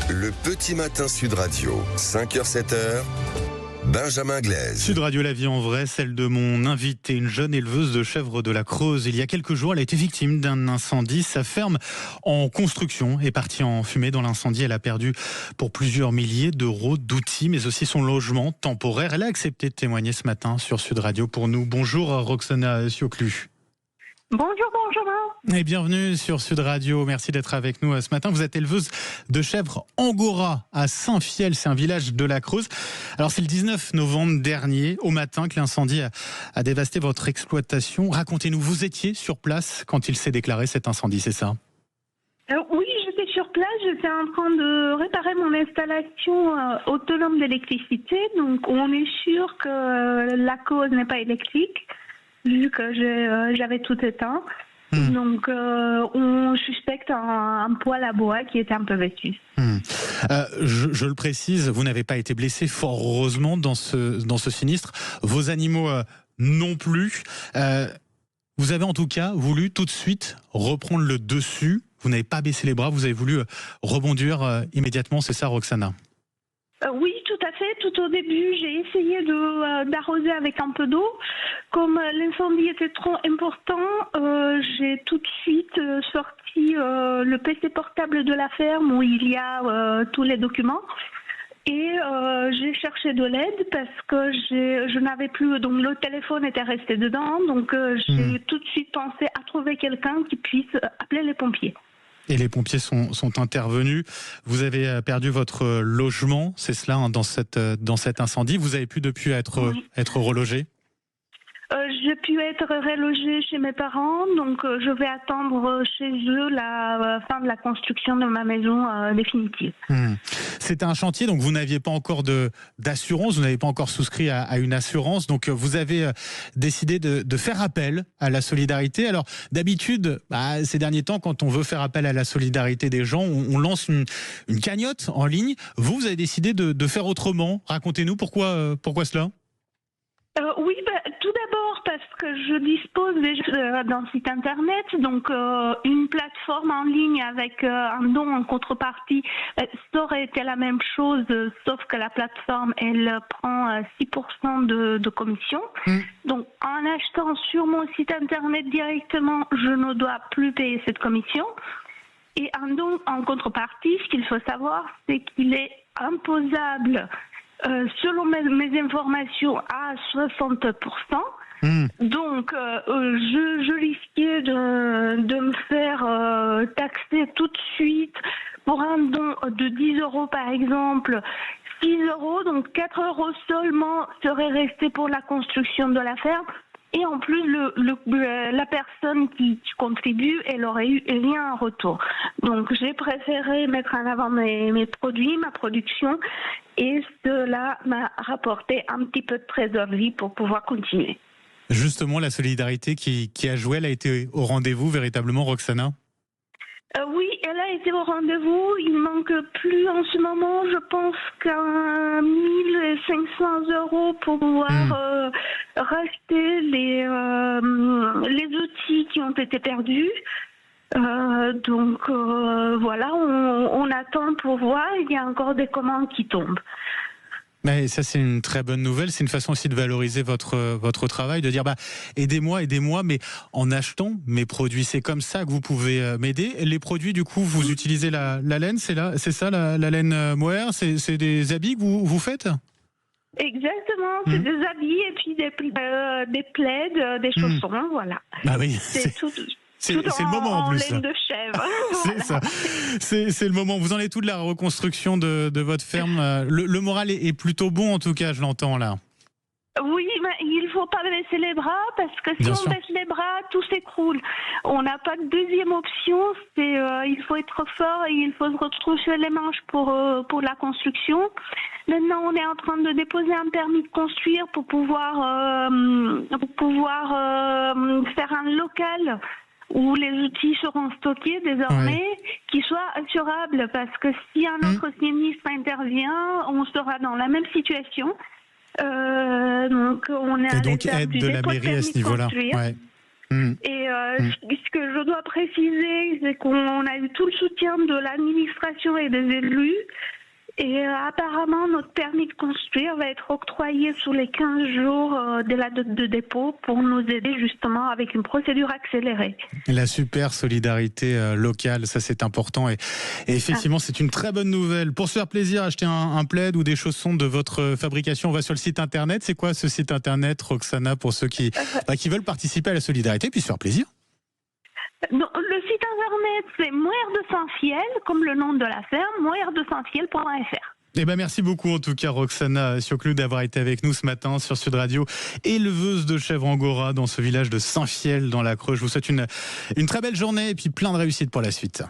Le petit matin Sud Radio, 5h-7h, Benjamin Glaise. Sud Radio, la vie en vrai, celle de mon invité, une jeune éleveuse de chèvres de la Creuse. Il y a quelques jours, elle a été victime d'un incendie. Sa ferme en construction est partie en fumée. Dans l'incendie, elle a perdu pour plusieurs milliers d'euros d'outils, mais aussi son logement temporaire. Elle a accepté de témoigner ce matin sur Sud Radio pour nous. Bonjour Roxana Sioclu. Bonjour Benjamin. Et bienvenue sur Sud Radio. Merci d'être avec nous ce matin. Vous êtes éleveuse de chèvres Angora à Saint-Fiel, c'est un village de la Creuse. Alors c'est le 19 novembre dernier, au matin, que l'incendie a dévasté votre exploitation. Racontez-nous, vous étiez sur place quand il s'est déclaré cet incendie, c'est ça ? Oui, j'étais sur place, j'étais en train de réparer mon installation autonome d'électricité. Donc on est sûr que la cause n'est pas électrique, vu que j'avais tout éteint. Donc on suspecte un poêle à bois qui était un peu vétuste. Je le précise, vous n'avez pas été blessé, fort heureusement, dans ce sinistre. Vos animaux non plus. Vous avez en tout cas voulu tout de suite reprendre le dessus. Vous n'avez pas baissé les bras, vous avez voulu rebondir immédiatement, c'est ça Roxana ? Oui, tout à fait. Tout au début, j'ai essayé d'arroser avec un peu d'eau. Comme l'incendie était trop important, j'ai tout de suite sorti le PC portable de la ferme où il y a tous les documents. Et j'ai cherché de l'aide parce que je n'avais plus, donc le téléphone était resté dedans. Donc j'ai tout de suite pensé à trouver quelqu'un qui puisse appeler les pompiers. Et les pompiers sont intervenus. Vous avez perdu votre logement, c'est cela, hein, dans cet incendie. Vous avez pu depuis être relogé ? J'ai pu être relogée chez mes parents, donc je vais attendre chez eux la fin de la construction de ma maison définitive. C'était un chantier, donc vous n'aviez pas encore d'assurance, vous n'avez pas encore souscrit à une assurance, donc vous avez décidé de faire appel à la solidarité. Alors d'habitude, ces derniers temps, quand on veut faire appel à la solidarité des gens, on lance une cagnotte en ligne. Vous avez décidé de faire autrement. Racontez-nous pourquoi cela ? Oui, tout d'abord parce que je dispose déjà d'un site internet, donc une plateforme en ligne avec un don en contrepartie, ça aurait été la même chose, sauf que la plateforme, elle prend 6% de commission. Donc en achetant sur mon site internet directement, je ne dois plus payer cette commission. Et un don en contrepartie, ce qu'il faut savoir, c'est qu'il est imposable selon mes informations à 60%. Donc je risquais de me faire taxer tout de suite pour un don de 10 € par exemple. 6 €, donc 4 € seulement seraient restés pour la construction de la ferme. Et en plus, la personne qui contribue, elle aurait eu rien en retour. Donc, j'ai préféré mettre en avant mes produits, ma production, et cela m'a rapporté un petit peu de trésorerie pour pouvoir continuer. Justement, la solidarité qui a joué, elle a été au rendez-vous véritablement, Roxana ? Oui, elle a été au rendez-vous. Il manque plus en ce moment, je pense, qu'à 1 500 € pour pouvoir racheter les outils qui ont été perdus. Donc voilà, on attend pour voir. Il y a encore des commandes qui tombent. Mais ça, c'est une très bonne nouvelle. C'est une façon aussi de valoriser votre travail, de dire aidez-moi, mais en achetant mes produits. C'est comme ça que vous pouvez m'aider. Les produits, du coup, vous utilisez la laine, c'est ça, la laine mohair. C'est des habits que vous faites ? Exactement, c'est des habits et puis des plaids, des chaussons, voilà. Bah oui, c'est tout. C'est le moment en plus. Laine de chèvre. C'est ça. C'est le moment. Vous en êtes tout de la reconstruction de votre ferme. Le moral est plutôt bon, en tout cas, je l'entends là. Oui, mais il ne faut pas baisser les bras parce que si on baisse les bras, tout s'écroule. On n'a pas de deuxième option. Il faut être fort et il faut se retrousser les manches pour la construction. Maintenant, on est en train de déposer un permis de construire pour pouvoir faire un local où les outils seront stockés désormais, qui soit assurable, parce que si un autre sinistre intervient, on sera dans la même situation. Donc on est à l'étape aide du de la dépôt de mairie à permis ce de niveau-là. construire. Et ce que je dois préciser, c'est qu'on a eu tout le soutien de l'administration et des élus. Et apparemment, notre permis de construire va être octroyé sous les 15 jours de la date de dépôt pour nous aider justement avec une procédure accélérée. La super solidarité locale, ça c'est important. Et effectivement, c'est une très bonne nouvelle. Pour se faire plaisir, acheter un plaid ou des chaussons de votre fabrication, on va sur le site internet. C'est quoi ce site internet, Roxana, pour ceux qui veulent participer à la solidarité puis se faire plaisir? Non, le site internet, c'est Moër de Saint-Fiel, comme le nom de la ferme, moerdesaintfiel.fr. Eh ben merci beaucoup en tout cas Roxana Cioclou d'avoir été avec nous ce matin sur Sud Radio, éleveuse de chèvres angora dans ce village de Saint-Fiel dans la Creuse. Je vous souhaite une très belle journée et puis plein de réussite pour la suite.